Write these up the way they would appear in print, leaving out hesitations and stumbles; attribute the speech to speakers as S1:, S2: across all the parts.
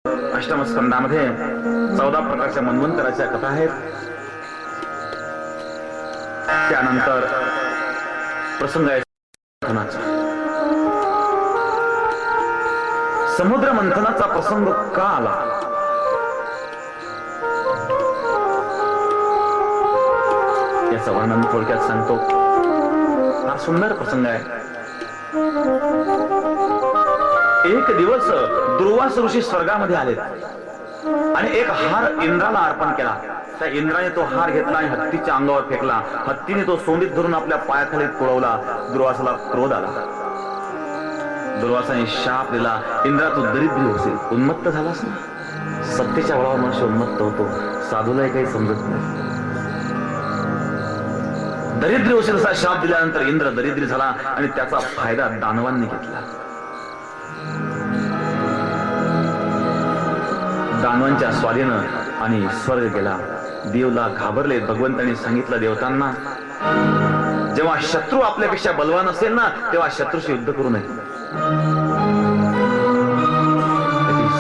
S1: अष्टम स्कंदामध्ये 14 प्रकारच्या मन्वंतराच्या कथा आहेत. त्यानंतर प्रसंग आहे मंथनाचा. समुद्र मंथनाचा प्रसंग का आला? याचं वर्णन थोडक्यात सांगतो. हा सुंदर प्रसंग आहे. एक दिवस दुर्वास ऋषी स्वर्गामध्ये आले आणि एक हार इंद्राला अर्पण केला. त्या इंद्राने तो हार घेतला आणि हत्तीच्या अंगावर फेकला. हत्तीने तो सोंडीत धरून आपल्या पायाखाली तुळवला. दुर्वासाला क्रोध आला. दुर्वासाने शाप दिला, इंद्रा तू दरिद्री होशील. उन्मत्त झालास ना. सत्तेच्या बळावर मनुष्य उन्मत्त होतो. साधूलाही काही समजत नाही. दरिद्री होशील असा शाप दिल्यानंतर इंद्र दरिद्री झाला आणि त्याचा फायदा दानवांनी घेतला. दानवांच्या स्वाधीनं आणि स्वर्ग गेला. देवला घाबरले. भगवंतांनी सांगितलं देवतांना, जेव्हा शत्रू आपल्यापेक्षा बलवान असेल ना, तेव्हा शत्रूशी युद्ध करू नये.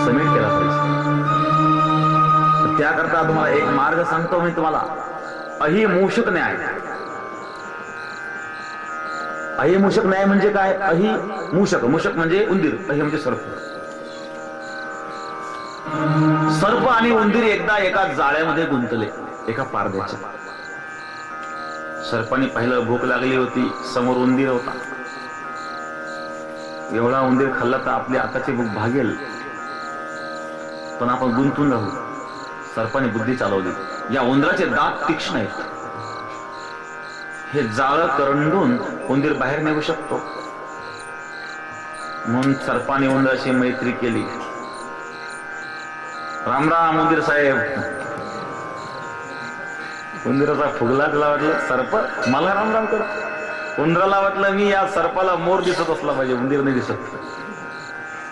S1: समेट केला पाहिजे. त्याकरता तुम्हाला एक मार्ग सांगतो मी तुम्हाला. अहिमूषक न्याय. अहिमूषक न्याय म्हणजे काय? अहिमूषक, मूषक म्हणजे उंदीर, अहि म्हणजे सर्प. सर्प आणि उंदीर एकदा एका जाळ्यामध्ये गुंतले, एका पारद्याच्या. सर्पाने पाहिलं, भूक लागली होती, समोर उंदीर होता. एवढा उंदीर खाल्ला तर आपली आताची भूक भागेल, पण आपण गुंतून राहू. सर्पाने बुद्धी चालवली. या उंदराचे दात तीक्ष्ण आहेत. हे जाळं करंडून उंदीर बाहेर निघू शकतो. म्हणून सर्पाने उंदराची मैत्री केली. राम राम उंदीर साहेब. उंदीराचा फुगला. त्याला वाटलं सर्प मला राम राम कर. उंदराला वाटलं मी या सर्पाला मोर दिसत असला पाहिजे, उंदीर नाही दिसत.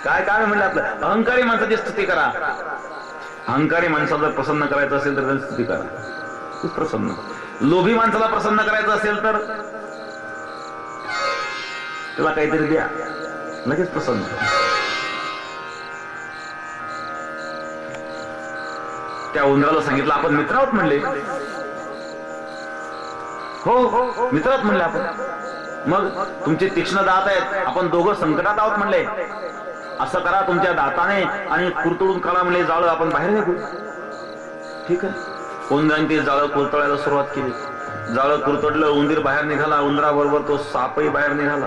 S1: काय काय म्हणलं आपलं, अहंकारी माणसाची स्तुती करा. अहंकारी माणसाला प्रसन्न करायचं असेल तर त्याची स्तुती करा, खूप प्रसन्न. लोभी माणसाला प्रसन्न करायचं असेल तर त्याला काहीतरी द्या, लगेच प्रसन्न. त्या उंदराला सांगितलं आपण मित्र आहोत म्हणले. हो मित्र आहोत म्हणले आपण. मग तुमचे तीक्ष्ण दात आहेत, आपण दोघं संकटात आहोत म्हणले. असं करा, तुमच्या दाताने आणि कुरतडून काढा म्हणले जाळं, आपण बाहेर निघू. ठीक आहे. उंदराने ते जाळं कुरतडायला सुरुवात केली. जाळं कुरतडलं, उंदीर बाहेर निघाला. उंदराबरोबर तो सापही बाहेर निघाला.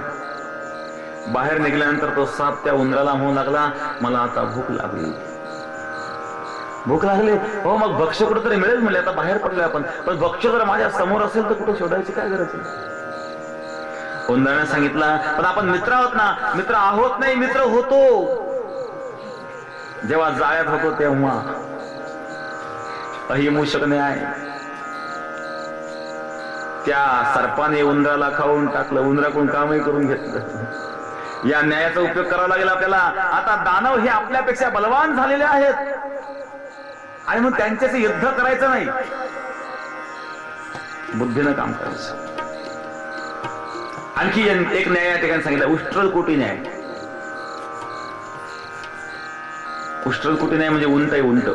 S1: बाहेर निघाल्यानंतर तो साप त्या उंदराला म्हणू लागला, मला आता भूक लागली. भूक लागली हो, मग भक्ष्य कुठं तरी मिळेल म्हणले. आता बाहेर पडलोय आपण, पण भक्ष्य जर माझ्या समोर असेल तर कुठं शोधायची काय गरज आहे? उंदराने सांगितलं, पण आपण मित्र आहोत ना. मित्र आहोत नाही, मित्र होतो. जेव्हा जाळ्यात होतो तेव्हा. अहिमूषक न्याय. त्या सर्पाने उंदराला खाऊन टाकलं, उंदराकडून कामही करून घेतलं. या न्यायाचा उपयोग करावा लागेल आपल्याला. आता दानव हे आपल्यापेक्षा बलवान झालेले आहेत आणि मग त्यांच्याशी युद्ध करायचं नाही, बुद्धीनं काम करायचं. आणखी एक न्याय या ठिकाणी सांगितलं, उष्ट्रलकोटी न्याय. उष्ट्रलकोटी न्याय म्हणजे उंट आहे. उंट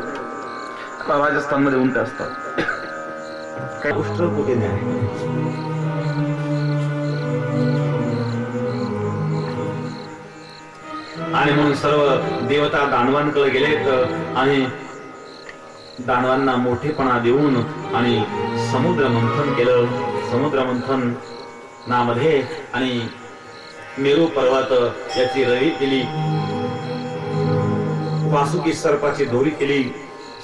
S1: राजस्थान मध्ये उंट असतात. काय उष्ट्रलकोटी न्याय? आणि म्हणून सर्व देवता दानवांकडे गेलेत आणि दानवांना मोठेपणा देऊन आणि समुद्र मंथन केलं. समुद्र मंथन नामध्ये आणि मेरू पर्वत याची रवी केली. वासुकी सर्पाची दोरी केली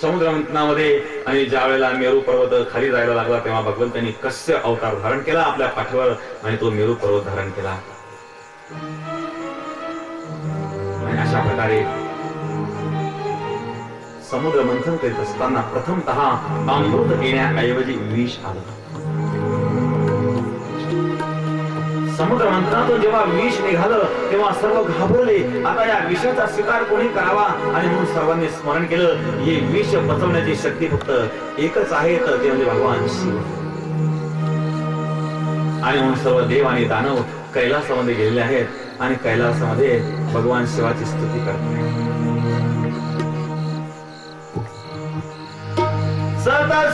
S1: समुद्र मंथनामध्ये. आणि ज्या वेळेला मेरू पर्वत खाली जायला लागला तेव्हा भगवंतांनी कस्य अवतार धारण केला आपल्या पाठीवर आणि तो मेरू पर्वत धारण केला. आणि अशा प्रकारे समुद्र मंथन करीत असताना प्रथमतः अमृत येण्याऐवजी विष आलं. समुद्र मंथनातून जेव्हा विष निघालं तेव्हा सर्व घाबरले. आता या विषाचा स्वीकार कोणी करावा? आणि म्हणून सर्वांनी स्मरण केलं, हे विष पचवण्याची शक्ती फक्त एकच आहे, तर ते म्हणजे भगवान शिव. आणि म्हणून सर्व देव आणि दानव कैलासामध्ये गेलेले आहेत आणि कैलासामध्ये भगवान शिवाची स्तुती करतात.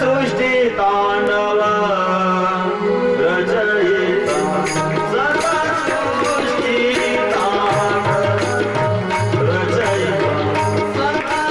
S1: सृष्टी तांडव रचयिता सर्वसृष्टी तांडव रचयिता तांडव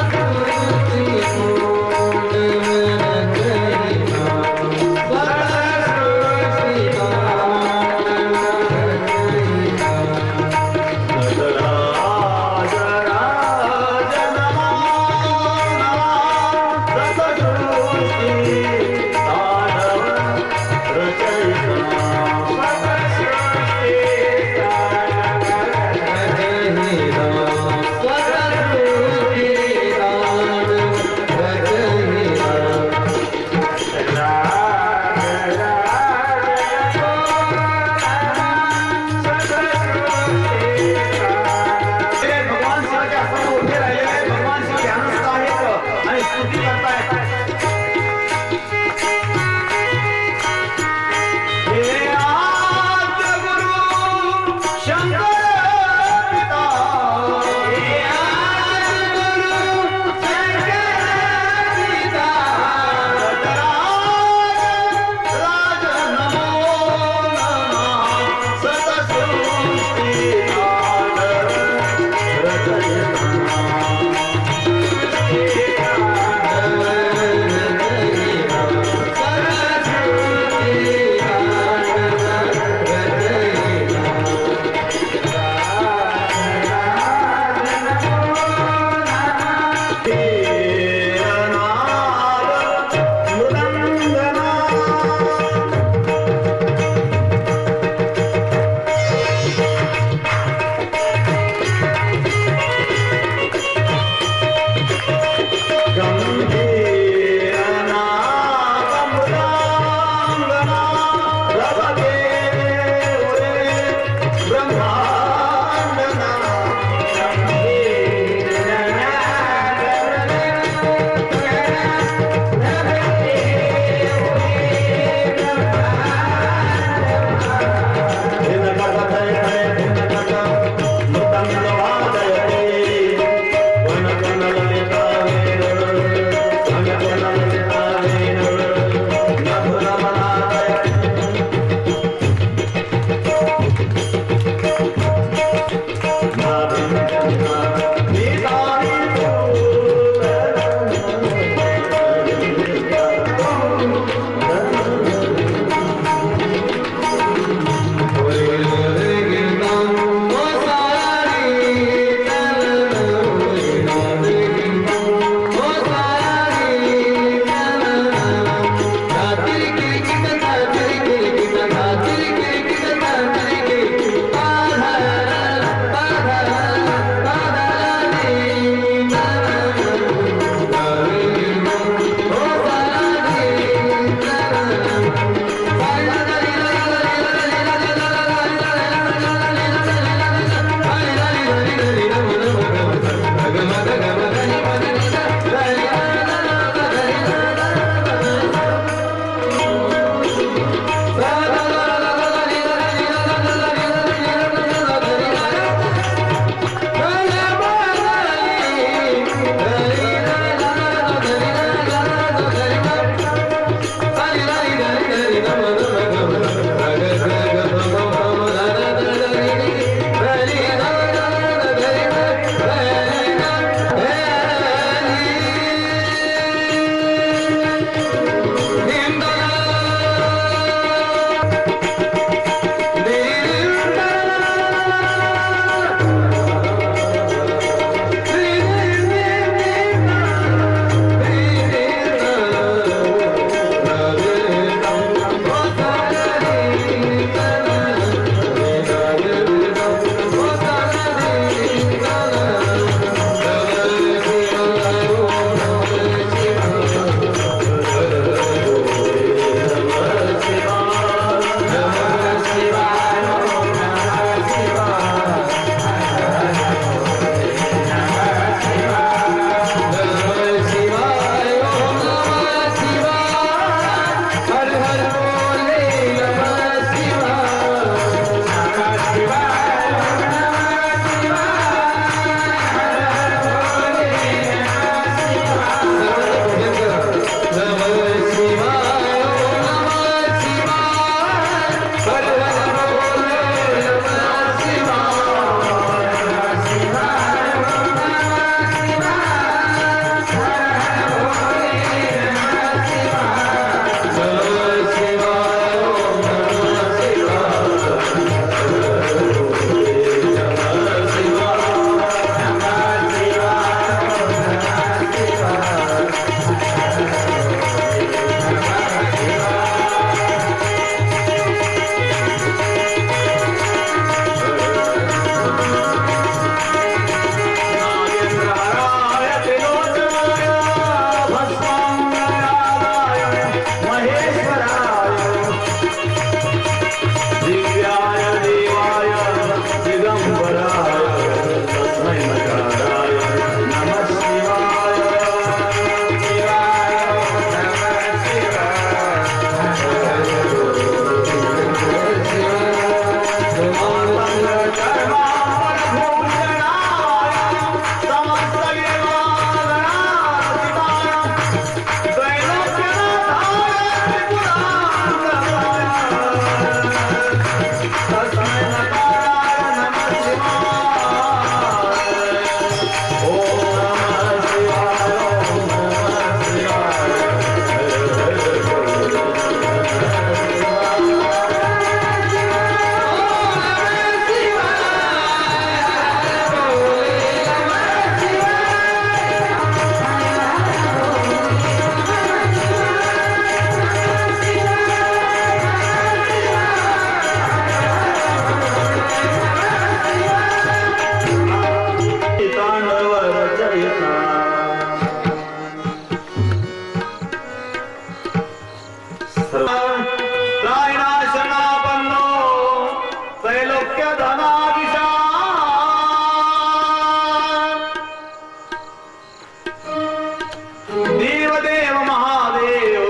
S1: देवदेव महादेव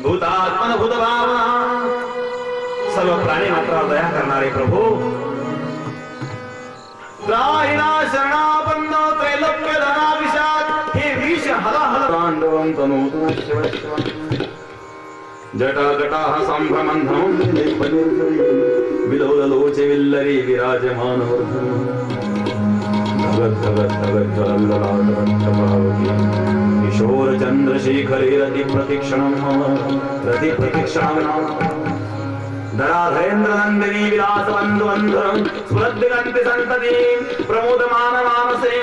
S1: भूतात्मन भूत भावना सर्व प्राणी मात्रावर दया करणारे प्रभू त्राहिणा शरणापन्न त्रैलोक्य धनाविषाद हे विष हलाहल तांडवं तनोतु शिव शिव जटा जटाः संभ्रमन्धं विलोललोचे विल्लरी विराजमान किशोर चंद्रशेखरे रति प्रतीक्षणं धराधरेन्द्र नंदिनी विलास बंधु बंधुरं स्मृतिगंति संतति प्रमोदमान मानसे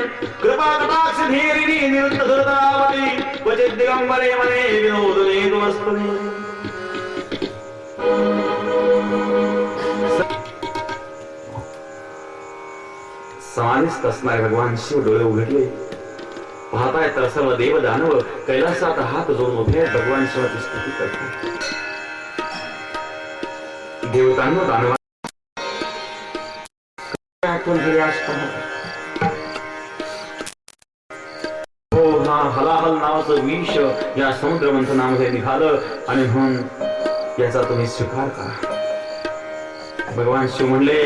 S1: कृपा कटाक्ष धीरिणी निरुद्ध दुर्दावती क्वचित् दिगंबरे मने विनोदने तुमस्तुते समाधीस्थ असणारे भगवान शिव डोळे उघडले पाहताय तर सर्व देव दानव कैलासात हात जोडून उभे भगवान शिवाची स्तुती करतात देवतांनो दानव हो हा हलाहल नावाचं विष या समुद्र मंथनामध्ये निघालं आणि म्हणून याचा तुम्ही स्वीकार करा भगवान शिव म्हणले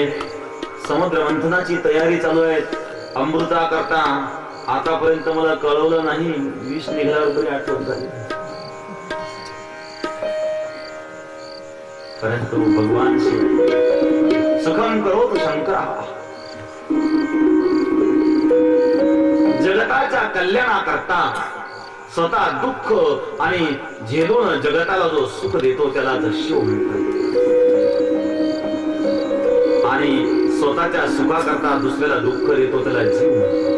S1: समुद्र मंथनाची तयारी चालू आहे अमृता करता आतापर्यंत मला कळवलं नाही विष निघाल्यावर तरी आठवण झाली परंतु भगवान शिव सुखम करोतु शंकरा जगताच्या कल्याणाकरता स्वतः दुःख आणि झेलून जगताला जो सुख देतो त्याला शिव म्हणतात आणि स्वतःच्या सुखाकरता दुसऱ्याला दुःख देतो त्याला जीव म्हणतात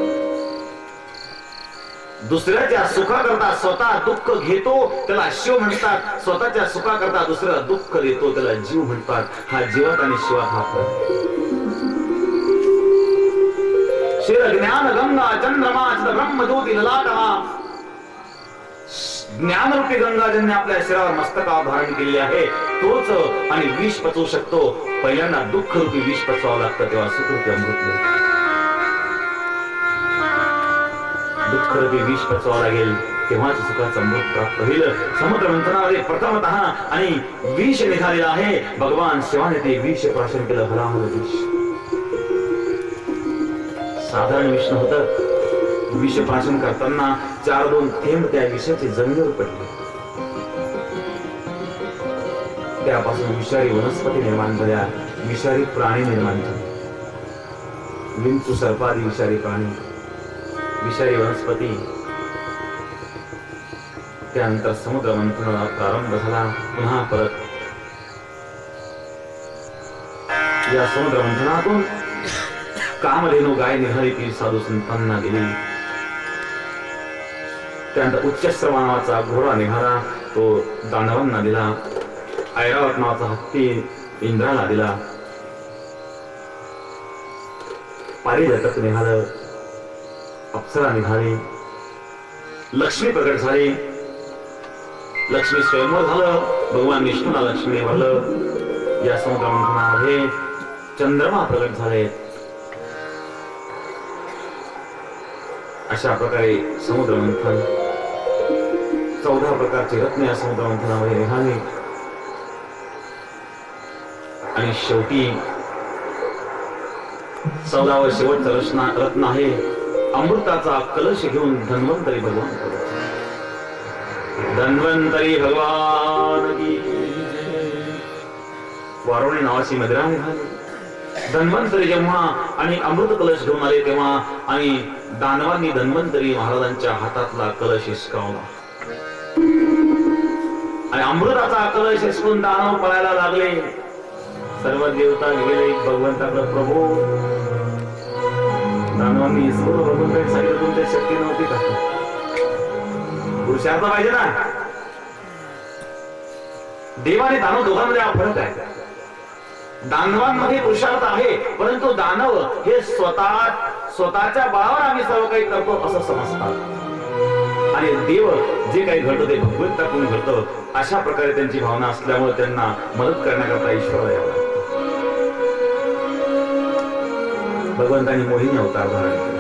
S1: दुसऱ्याच्या सुखाकरता स्वतः दुःख घेतो त्याला शिव म्हणतात स्वतःच्या सुखाकरता दुसऱ्याला दुःख देतो त्याला जीव म्हणतात हा जीवात आणि शिवात हा शिर ज्ञान गंगा चंद्रमा ब्रह्मज्योती ललाटहा ज्ञानरूपी गंगा ज्यांनी आपल्या शिरावर मस्तकावर धारण केले आहे तोच आणि विष पचवू शकतो पहिल्यांदा दुःख रूपी विष पचवावं लागतं तेव्हा सुख रूपी अमृत मिळतं दुःख रूपी विष पचवावं लागेल तेव्हाच सुखाचं अमृत प्राप्त होईल समुद्र मंथनामध्ये प्रथमतः आणि विष निघालेला आहे भगवान शिवाने ते विष प्राशन केलं हलाहल विष साधारण विष नव्हतं विष प्राशन करताना 4-2 थेंब त्या विषाची जमिनीवर पडले त्यापासून विषारी वनस्पती निर्माण झाल्या विषारी प्राणी निर्माण झाले विंचू सर्पादी विषारी प्राणी विषारी वनस्पती त्यानंतर समुद्र मंथनाला प्रारंभ झाला पुन्हा परत या समुद्र मंथनातून कामधेनू गाय निघाली ती साधू संतांना दिली त्यानंतर उच्चस्त्र नावाचा घोडा निघाला तो दानवांना दिला ऐरावत नावाचा हत्ती इंद्राला दिला पारिजातक निघालं अप्सरा निघाली लक्ष्मी प्रकट झाली लक्ष्मी स्वयंवर झालं भगवान विष्णूला लक्ष्मी भरलं या समुद्र मंथनामध्ये चंद्रमा प्रकट झाले अशा प्रकारे समुद्र मंथन 14 प्रकारचे रत्न या समुद्र मंथनामध्ये निघाले आणि शेवटी 14व शेवटचं रत्न आहे अमृताचा कलश घेऊन धन्वंतरी भगवान की वारुणी नावाची मदिरा निघाली धन्वंतरी जेव्हा आणि अमृत कलश घेऊन आले तेव्हा आणि दानवांनी धन्वंतरी महाराजांच्या हातातला कलश हिसकावला आणि अमृताचा कलश हिसकून दानव पळायला लागले सर्व देवता गेले भगवंताकडे प्रभू दानवांनी सर्व भगवंतांनी सांगितलं तुमच्या शक्ती नव्हती का पुरुषार्थ पाहिजे ना देव आणि दानव दोघांमध्ये हा फरक आहे दानवांमध्ये पुरुषार्थ आहे परंतु दानव हे स्वतःच्या बळावर आम्ही सर्व काही करतो असं समजतात आणि देव जे काही घडतं ते भगवंताकडून घडतं अशा प्रकारे त्यांची भावना असल्यामुळे त्यांना मदत करण्याकरता ईश्वर यावा भगवंतांनी मोहिनी अवतार धारण केला